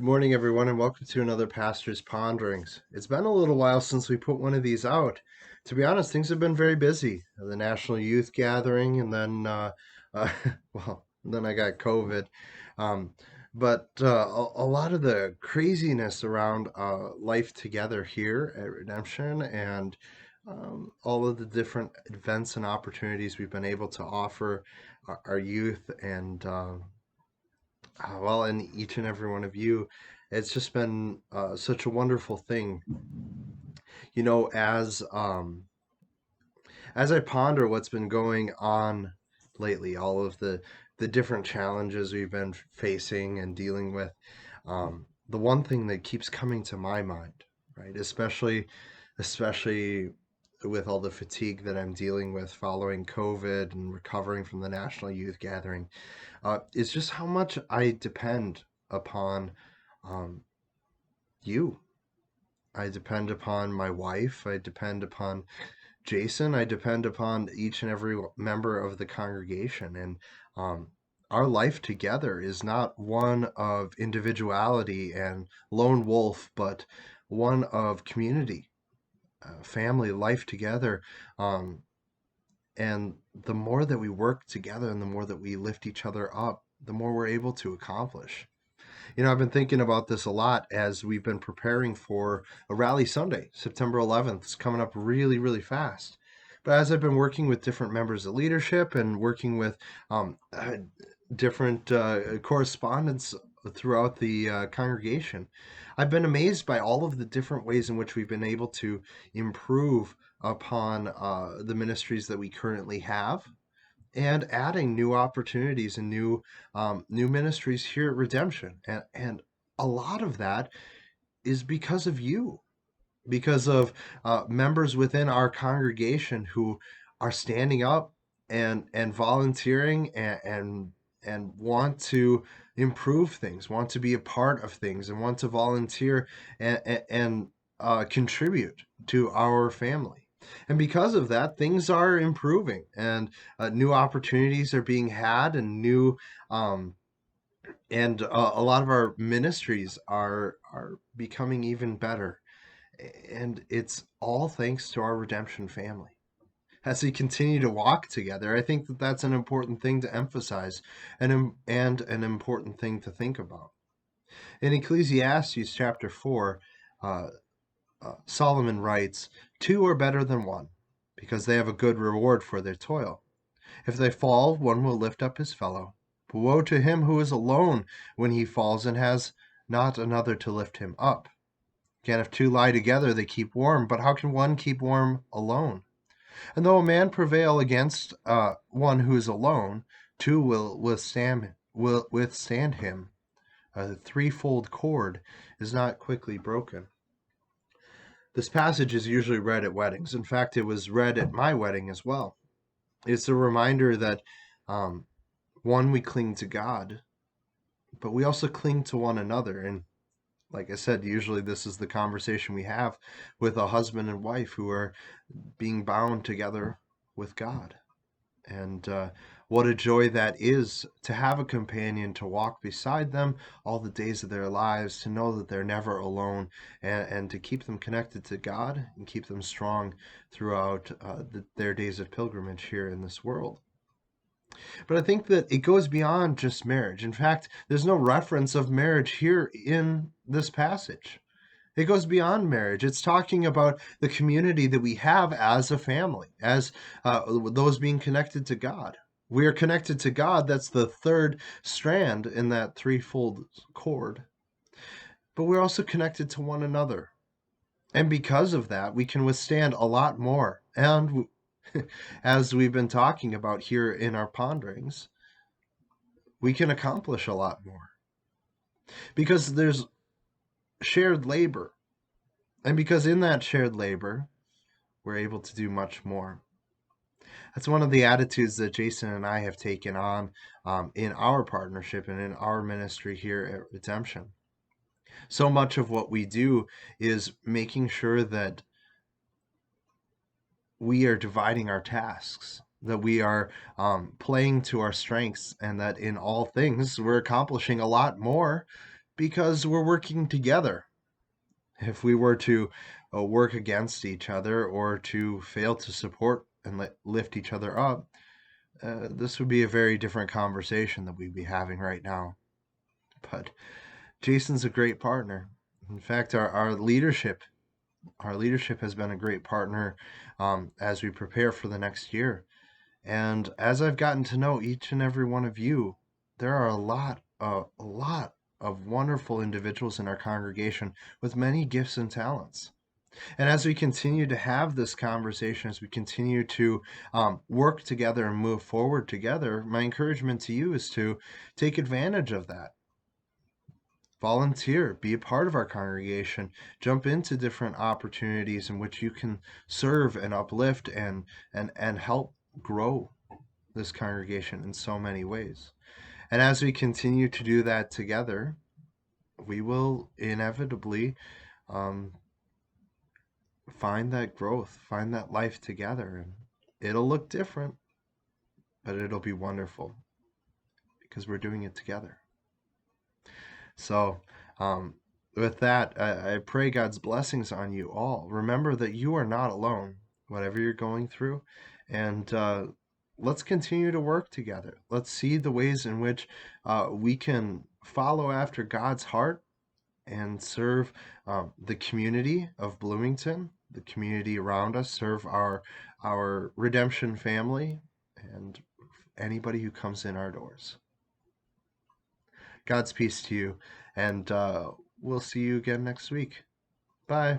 Good morning, everyone, and welcome to another Pastor's Ponderings. It's been a little while since we put one of these out. To be honest, things have been very busy. The National Youth Gathering, and then, uh, then I got COVID. Um, but a lot of the craziness around life together here at Redemption and all of the different events and opportunities we've been able to offer our youth and each and every one of you. It's just been such a wonderful thing, you know, as I ponder what's been going on lately, all of the different challenges we've been facing and dealing with. The one thing that keeps coming to my mind, right, especially with all the fatigue that I'm dealing with following COVID and recovering from the National Youth Gathering, is just how much I depend upon um, you. I depend upon my wife. I depend upon Jason. I depend upon each and every member of the congregation. And um, our life together is not one of individuality and lone wolf, but one of community, family, life together. Um, and the more that we work together and the more that we lift each other up, the more we're able to accomplish. You know, I've been thinking about this a lot as we've been preparing for a rally Sunday, September 11th. It's coming up really, really fast. But as I've been working with different members of leadership and working with um, uh, different correspondents throughout the congregation, I've been amazed by all of the different ways in which we've been able to improve upon the ministries that we currently have and adding new opportunities and new ministries here at Redemption. And a lot of that is because of you, because of members within our congregation who are standing up and volunteering and want to improve things, want to be a part of things, and want to volunteer and contribute to our family. And because of that, things are improving, and new opportunities are being had, and um, a lot of our ministries are becoming even better. And it's all thanks to our redemption family. As we continue to walk together, I think that that's an important thing to emphasize and an important thing to think about. In Ecclesiastes chapter 4, uh, Solomon writes, "Two are better than one, because they have a good reward for their toil. If they fall, one will lift up his fellow. But woe to him who is alone when he falls and has not another to lift him up. Again, if two lie together, they keep warm, but how can one keep warm alone? And though a man prevail against one who is alone, two will withstand him. A threefold cord is not quickly broken." This passage is usually read at weddings. In fact, it was read at my wedding as well. It's a reminder that um, one, we cling to God, but we also cling to one another. And like I said, usually this is the conversation we have with a husband and wife who are being bound together with God. And what a joy that is to have a companion to walk beside them all the days of their lives, to know that they're never alone, and to keep them connected to God and keep them strong throughout their days of pilgrimage here in this world. But I think that it goes beyond just marriage. In fact, there's no reference of marriage here in this passage. It goes beyond marriage. It's talking about the community that we have as a family, as those being connected to God. We are connected to God. That's the third strand in that threefold cord. But we're also connected to one another. And because of that, we can withstand a lot more. And as we've been talking about here in our ponderings, we can accomplish a lot more because there's shared labor. And because in that shared labor, we're able to do much more. That's one of the attitudes that Jason and I have taken on in our partnership and in our ministry here at Redemption. So much of what we do is making sure that we are dividing our tasks, that we are playing to our strengths, and that in all things we're accomplishing a lot more because we're working together. If we were to work against each other or to fail to support and lift each other up, this would be a very different conversation that we'd be having right now. But Jason's a great partner. In fact, our leadership has been a great partner as we prepare for the next year. And as I've gotten to know each and every one of you, there are a lot of wonderful individuals in our congregation with many gifts and talents. And as we continue to have this conversation, as we continue to work together and move forward together, my encouragement to you is to take advantage of that. Volunteer, be a part of our congregation, jump into different opportunities in which you can serve and uplift and help grow this congregation in so many ways. And as we continue to do that together, we will inevitably um, find that growth, find that life together. And it'll look different, but it'll be wonderful because we're doing it together. So, with that, I pray God's blessings on you all. Remember that you are not alone, whatever you're going through. And let's continue to work together. Let's see the ways in which we can follow after God's heart and serve the community of Bloomington, the community around us, serve our redemption family, and anybody who comes in our doors. God's peace to you, and we'll see you again next week. Bye.